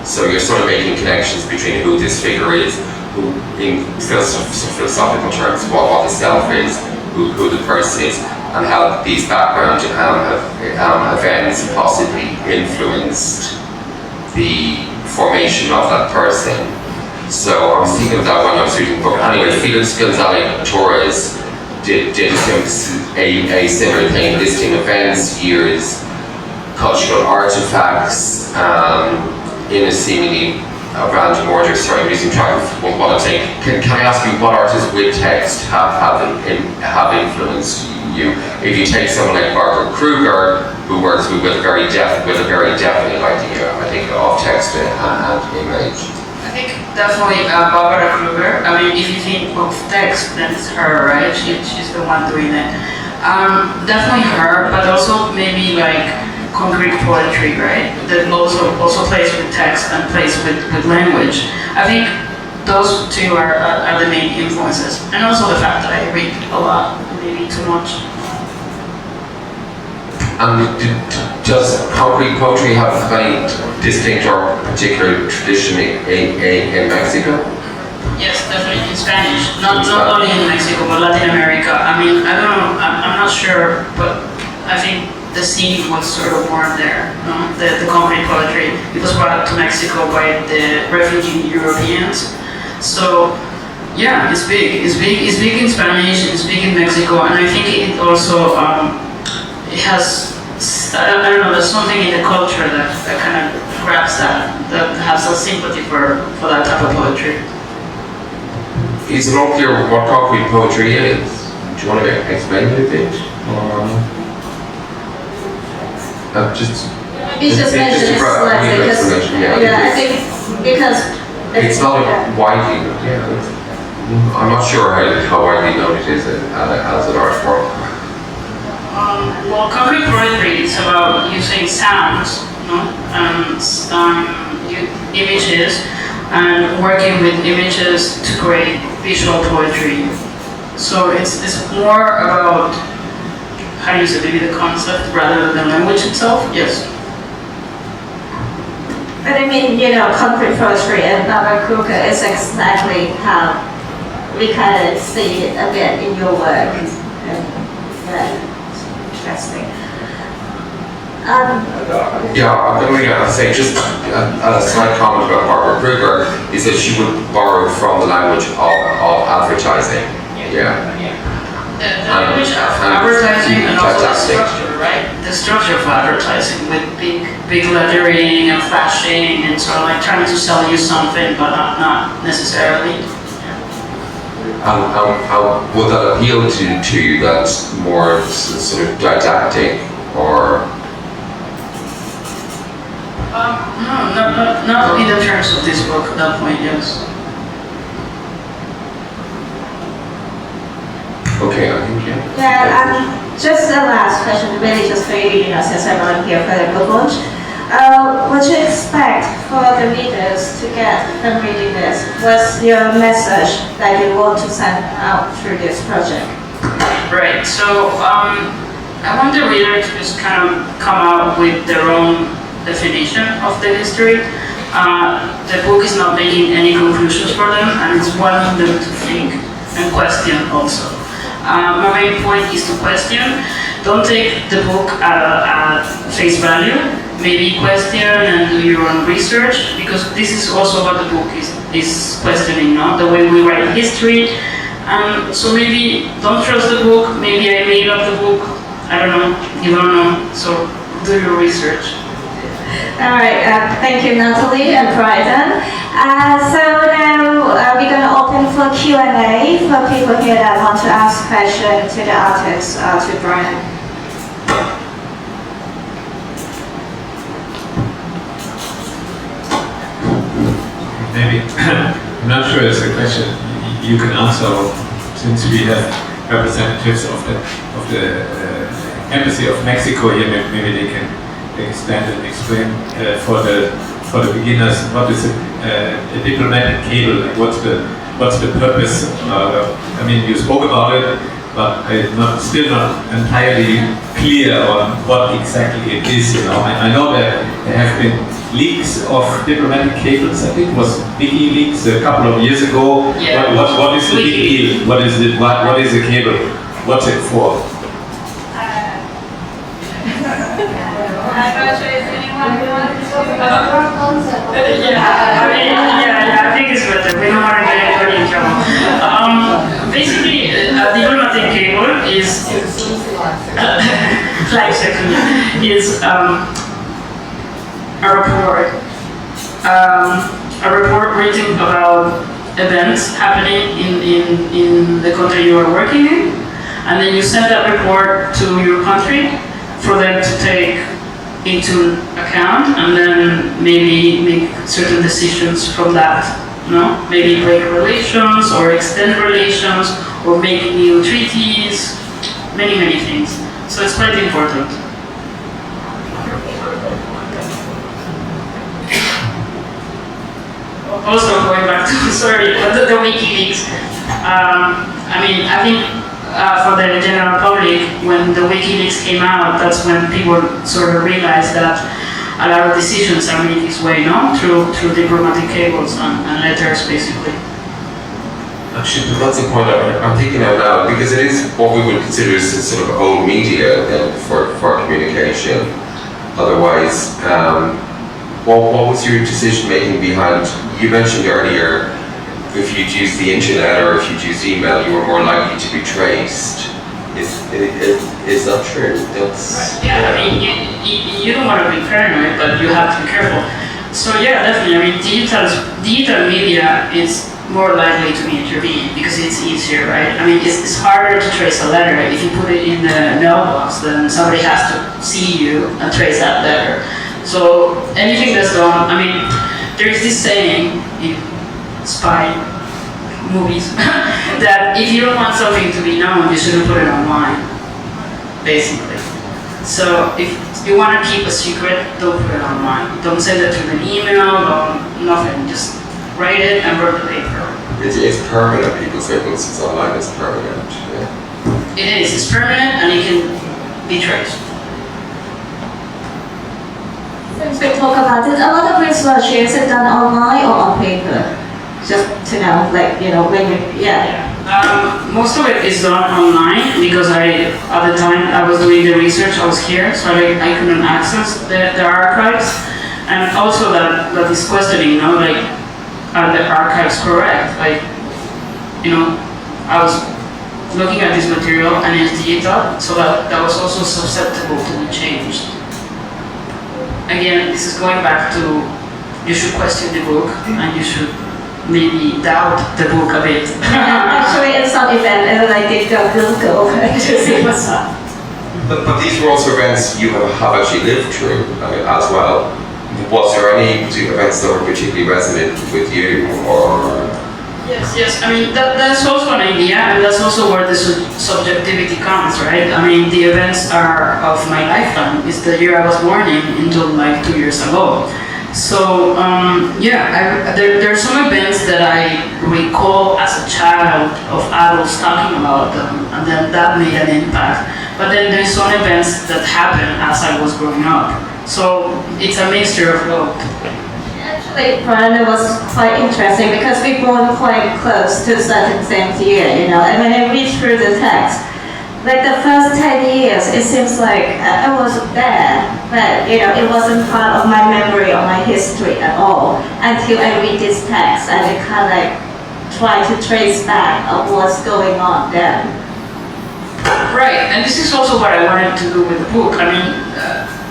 Speaker 1: So you're sort of making connections between who this figure is, who in philosophical terms, what the self is, who the person is, and how these background events possibly influenced the formation of that person. So I was thinking of that when I was reading the book. Anyway, Felix González Torres did a similar thing, listing events, years, cultural artifacts, in a seemingly random order. Sorry, I'm losing track of what I'm saying. Can I ask you what artists with text have influenced you? If you take someone like Barbara Kruger, who works with a very definite idea, I think, of text and image.
Speaker 5: I think definitely Barbara Kruger. I mean, if you think of text, then it's her, right? She's the one doing it. Definitely her, but also maybe like concrete poetry, right? That also plays with text and plays with language. I think those two are the main influences, and also the fact that I read a lot, maybe too much.
Speaker 1: And does concrete poetry have any distinct or particular tradition in Mexico?
Speaker 5: Yes, definitely in Spanish. Not only in Mexico, but Latin America. I mean, I don't know, I'm not sure, but I think the scene was sort of born there. The concrete poetry. It was brought to Mexico by the refugee Europeans. So, yeah, it's big. It's big in Spanish, it's big in Mexico, and I think it also it has I don't know, there's something in the culture that kind of grabs that has a sympathy for that type of poetry.
Speaker 1: It's not clear what concrete poetry is. Do you want to explain it a bit? Just
Speaker 4: mention it slightly because I think because
Speaker 1: it's not widely known. I'm not sure how widely known it is as an art form.
Speaker 5: Well, concrete poetry is about using sounds, no? Images, and working with images to create visual poetry. So it's more about, how do you say, maybe the concept rather than the language itself? Yes.
Speaker 4: But I mean, concrete poetry and Baba Kruger is exactly how we kind of see it a bit in your work. Interesting.
Speaker 1: I'm going to say just a slight comment about Barbara Kruger is that she would borrow from the language of advertising.
Speaker 5: The language of advertising and also the structure, right? The structure of advertising with big lettering and flashing and sort of like trying to sell you something, but not necessarily.
Speaker 1: How would that appeal to you? That's more sort of didactic, or
Speaker 5: no, not in the terms of this book. At that point, yes.
Speaker 1: Okay, I think
Speaker 4: Just the last question, really just for you, since everyone here for the book launch. What you expect for the readers to get from reading this? What's your message that you want to send out through this project?
Speaker 5: Right, so I want the reader to just kind of come out with their own definition of the history. The book is not making any conclusions for them, and it's wanting them to think and question also. My main point is to question. Don't take the book at face value. Maybe question and do your own research, because this is also what the book is questioning, no? The way we write history. So maybe don't trust the book. Maybe I made up the book. I don't know. You don't know. So do your research.
Speaker 4: All right. Thank you, Natalie and Bryden. So now we're going to open for Q&A for people here that want to ask questions to the artists, to Bryden.
Speaker 6: Maybe, I'm not sure it's a question you can answer, since we have representatives of the Embassy of Mexico here. Maybe they can expand and explain for the beginners what is a diplomatic cable. Like what's the purpose? I mean, you spoke about it, but I'm still not entirely clear on what exactly it is. I know that there have been leaks of diplomatic cables. I think it was WikiLeaks a couple of years ago.
Speaker 5: Yeah.
Speaker 6: What is the big deal? What is it? What is a cable? What's it for?
Speaker 5: I think it's better. We don't want to get anybody in trouble. Basically, a diplomatic cable is a report written about events happening in the country you are working in, and then you send that report to your country for them to take into account, and then maybe make certain decisions from that. Maybe break relations or extend relations or make new treaties, many things. So it's quite important. Also going back to the WikiLeaks. I think for the general public, when the WikiLeaks came out, that's when people sort of realized that a lot of decisions are made this way, through diplomatic cables and letters, basically.
Speaker 1: Actually, that's a point I'm thinking out loud, because it is what we would consider as sort of old media then for communication. Otherwise, what was your decision making behind? You mentioned earlier, if you'd use the internet or if you'd use email, you were more likely to be traced. It's not true. That's
Speaker 5: Yeah, I mean, you don't want to be paranoid, but you have to be careful. So yeah, definitely. I mean, digital media is more likely to be intervened because it's easier, right? I mean, it's harder to trace a letter. If you put it in the mailbox, then somebody has to see you and trace that letter. So anything that's done, I mean, there is this saying in spy movies that if you don't want something to be known, you shouldn't put it online, basically. So if you want to keep a secret, don't put it online. Don't send it through an email, nothing. Just write it and burn the paper.
Speaker 1: it's permanent. People's witnesses online is permanent. Yeah.
Speaker 5: It is. It's permanent and it can be traced.
Speaker 4: Since we talk about it, a lot of research is it done online or on paper? Just to know, like, you know, when you, yeah.
Speaker 5: Most of it is done online because at the time I was doing the research, I was here, so I couldn't access the archives. And also that is questioning, you know, like, are the archives correct? Like, you know, I was looking at this material and it's digital, so that was also susceptible to be changed. Again, this is going back to, you should question the book and you should maybe doubt the book a bit.
Speaker 4: Actually, in some event, I did go Google to see what's up.
Speaker 1: But these were also events you have actually lived through as well. Was there any particular events that were particularly resonant with you, or?
Speaker 5: Yes. I mean, that's also an idea, and that's also where the subjectivity comes, right? I mean, the events are of my lifetime. It's the year I was born in until like 2 years ago. So, there are some events that I recall as a child of adults talking about them, and then that made an impact. But then there's some events that happened as I was growing up. So, it's a mixture of both.
Speaker 4: Actually, Miranda was quite interesting because we born quite close to certain things year, you know, and when I read through the text, like the first 10 years, it seems like I was there, but you know, it wasn't part of my memory or my history at all until I read this text and I kind of like try to trace back of what's going on then.
Speaker 5: Right, and this is also what I wanted to do with the book. I mean,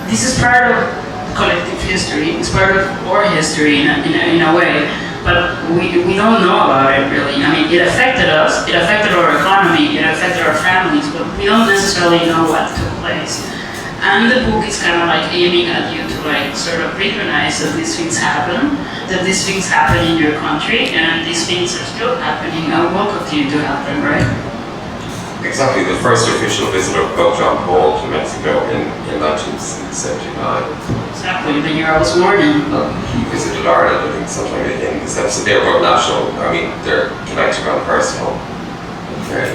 Speaker 5: this is part of collective history, it's part of our history in a way, but we don't know about it really. I mean, it affected us, it affected our economy, it affected our families, but we don't necessarily know what took place. And the book is kind of like aiming at you to like sort of recognize that these things happen, that these things happen in your country, and these things are still happening and will continue to happen, right?
Speaker 1: Exactly, the first official visit of Pope John Paul to Mexico in 1979.
Speaker 5: Exactly, the year I was born in.
Speaker 1: He visited Ireland, I think, sometime in the sense that they're both national. I mean, they're connected on personal. Okay.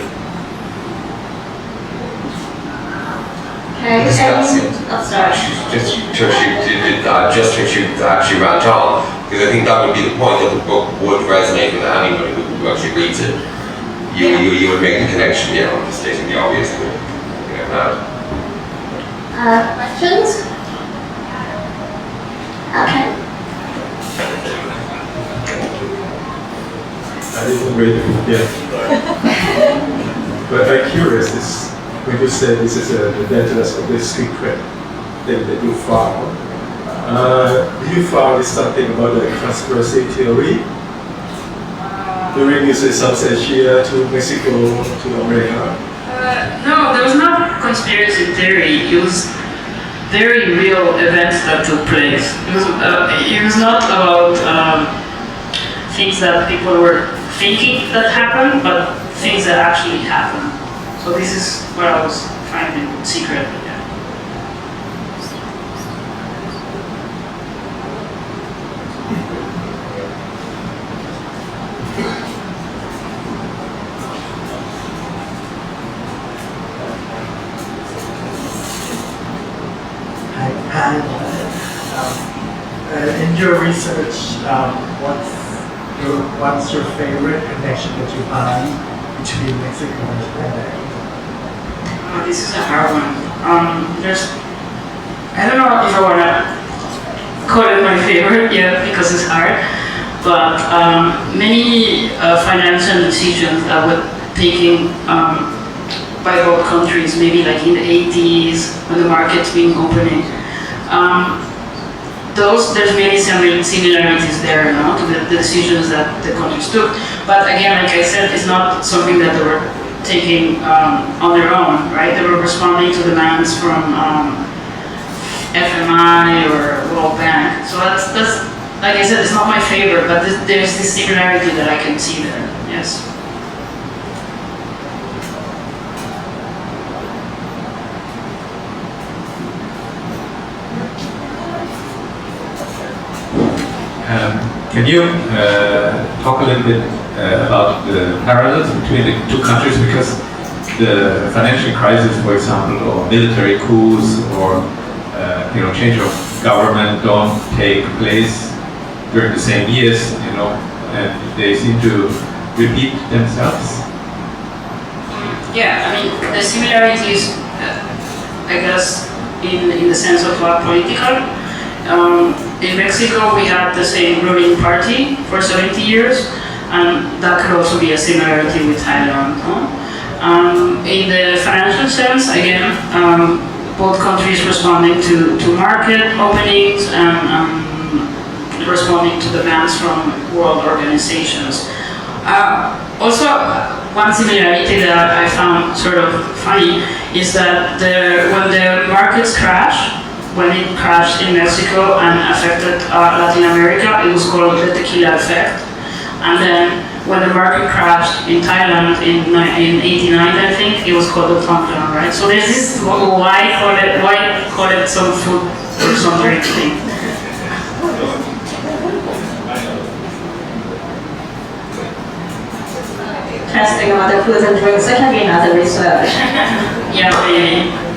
Speaker 4: Okay, sorry.
Speaker 1: Just when she actually ran on, because I think that would be the point, that the book would resonate with anybody who actually reads it. You would make the connection, you know, stating the obvious.
Speaker 4: Questions? Okay.
Speaker 7: I didn't read the book yet. But I'm curious, when you say this is the dangerous of the secret thing that you found, you found something about the conspiracy theory? During you say South Asia to Mexico to America?
Speaker 5: No, there was not conspiracy theory. It was very real events that took place. It was not about things that people were thinking that happened, but things that actually happened. So this is what I was finding secretly.
Speaker 2: In your research, what's your favorite connection that you find between Mexico and Thailand?
Speaker 5: This is a hard one. I don't know if I want to call it my favorite yet because it's hard, but many financial decisions that were taken by both countries, maybe like in the 80s when the market's been opening. There's many similarities there, to the decisions that the countries took. But again, like I said, it's not something that they were taking on their own, right? They were responding to demands from FMI or World Bank. So that's like I said, it's not my favorite, but there's this similarity that I can see there. Yes.
Speaker 6: Can you talk a little bit about the parallels between the two countries? Because the financial crisis, for example, or military coups, or change of government don't take place during the same years, and they seem to repeat themselves.
Speaker 5: Yeah, I mean the similarities, I guess, in the sense of political. In Mexico, we had the same ruling party for 70 years, and that could also be a similarity with Thailand. In the financial sense, again, both countries responding to market openings and responding to demands from world organizations. Also, one similarity that I found sort of funny is that when the markets crash, when it crashed in Mexico and affected Latin America, it was called the tequila effect. And then when the market crashed in Thailand in 89, I think, it was called the tongkran, right? So there's this why call it some food or some drink thing.
Speaker 4: Testing about the foods and drinks, that can be another research.
Speaker 5: Yeah, maybe.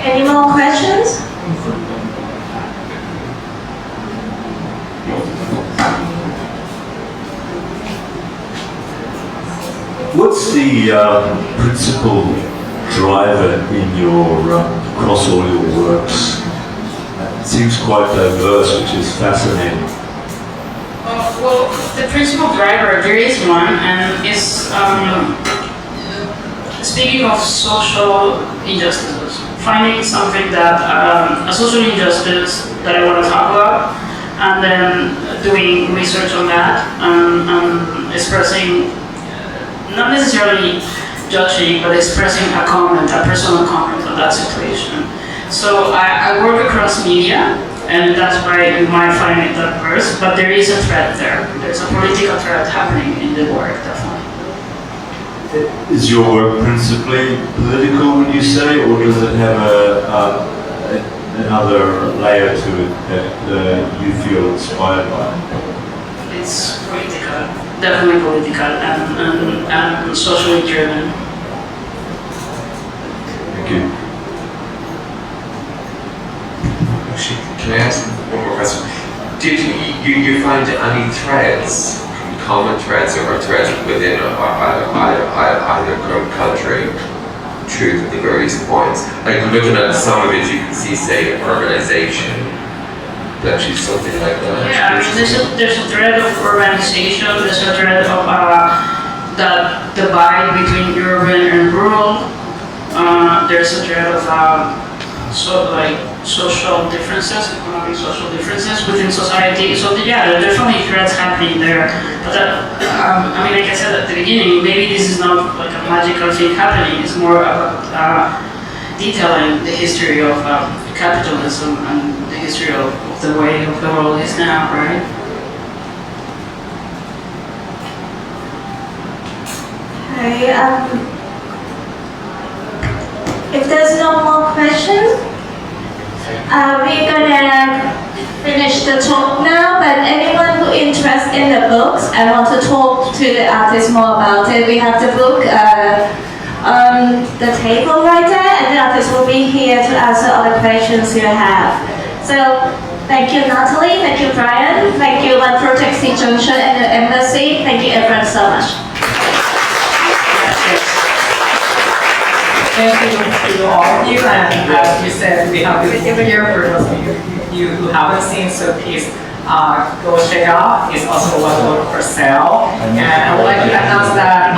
Speaker 4: Any more questions?
Speaker 8: What's the principal driver in across all your works? It seems quite diverse, which is fascinating.
Speaker 5: Well, the principal driver, there is one, and it's speaking of social injustices. Finding something that, a social injustice that I want to talk about, and then doing research on that, and expressing, not necessarily judging, but expressing a comment, a personal comment on that situation. So I work across media, and that's why you might find it diverse, but there is a thread there. There's a political thread happening in the work, definitely.
Speaker 8: Is your work principally political, would you say, or does it have another layer to it that you feel inspired by?
Speaker 5: It's political, definitely political, and socially driven.
Speaker 8: Thank you.
Speaker 1: Can I ask one more question? Did you find any threads, common threads or threads within either country through the various points? Like looking at some of it, you can see, say, urbanization. Actually, something like that.
Speaker 5: Yeah, I mean, there's a thread of urbanization. There's a thread of that divide between urban and rural. There's a thread of social differences, economic social differences within society. So yeah, there are definitely threads happening there. But I mean, like I said at the beginning, maybe this is not like a magical thing happening. It's more about detailing the history of capitalism and the history of the way the world is now, right?
Speaker 4: Okay. If there's no more questions, we're gonna finish the talk now, but anyone who is interested in the books and want to talk to the artist more about it, we have the book on the table right there, and the artist will be here to answer all the questions you have. So, thank you Natalie, thank you Brian, thank you One Project SEA Junction and the Embassy, thank you everyone so much.
Speaker 3: Thank you to all of you, and as you said, we have this here for those of you who haven't seen, so please go check out. It's also available for sale, and I would like to announce that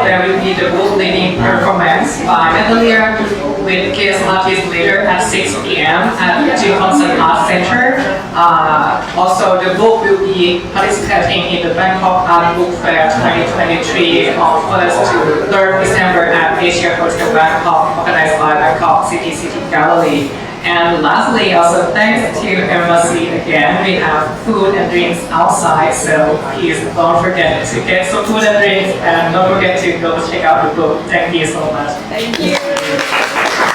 Speaker 3: there will be the book reading performance by Natalia with guest artist later at 6 p.m. at the Johnson Art Center. Also, the book will be participating in the Bangkok Art Book Fair 2023 on 1st to 3rd December at Asia Hotel Bangkok, organized by Bangkok City Gallery. And lastly, also thanks to Embassy again. We have food and drinks outside, so please don't forget to get some food and drinks, and don't forget to go check out the book. Thank you so much.
Speaker 4: Thank you.